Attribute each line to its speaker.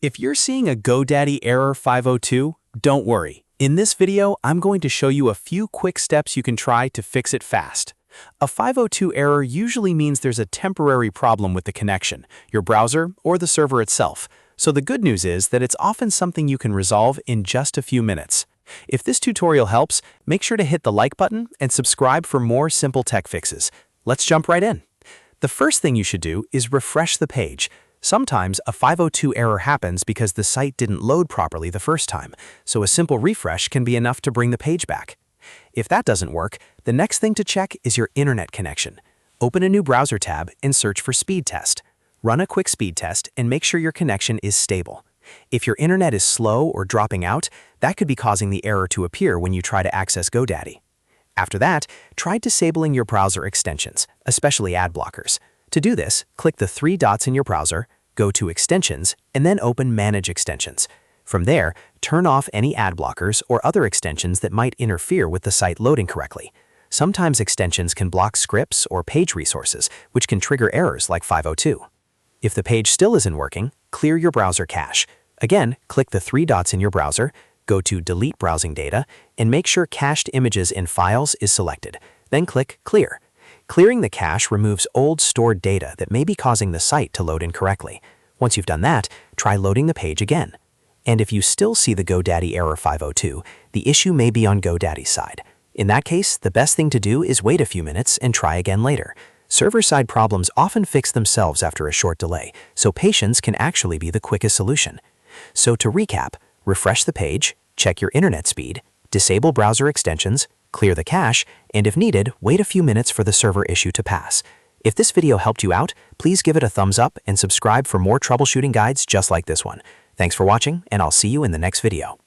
Speaker 1: If you're seeing a GoDaddy Error 502, don't worry. In this video, I'm going to show you a few quick steps you can try to fix it fast. A 502 error usually means there's a temporary problem with the connection, your browser, or the server itself. So the good news is that it's often something you can resolve in just a few minutes. If this tutorial helps, make sure to hit the like button and subscribe for more simple tech fixes. Let's jump right in. The first thing you should do is refresh the page. Sometimes a 502 error happens because the site didn't load properly the first time, so a simple refresh can be enough to bring the page back. If that doesn't work, the next thing to check is your internet connection. Open a new browser tab and search for speed test. Run a quick speed test and make sure your connection is stable. If your internet is slow or dropping out, that could be causing the error to appear when you try to access GoDaddy. After that, try disabling your browser extensions, especially ad blockers. To do this, click the three dots in your browser, go to Extensions, and then open Manage Extensions. From there, turn off any ad blockers or other extensions that might interfere with the site loading correctly. Sometimes extensions can block scripts or page resources, which can trigger errors like 502. If the page still isn't working, clear your browser cache. Again, click the three dots in your browser, go to Delete Browsing Data, and make sure Cached Images in Files is selected. Then click Clear. Clearing the cache removes old stored data that may be causing the site to load incorrectly. Once you've done that, try loading the page again. And if you still see the GoDaddy Error 502, the issue may be on GoDaddy's side. In that case, the best thing to do is wait a few minutes and try again later. Server-side problems often fix themselves after a short delay, so patience can actually be the quickest solution. So to recap, refresh the page, check your internet speed, disable browser extensions, clear the cache, and if needed, wait a few minutes for the server issue to pass. If this video helped you out, please give it a thumbs up and subscribe for more troubleshooting guides just like this one. Thanks for watching, and I'll see you in the next video.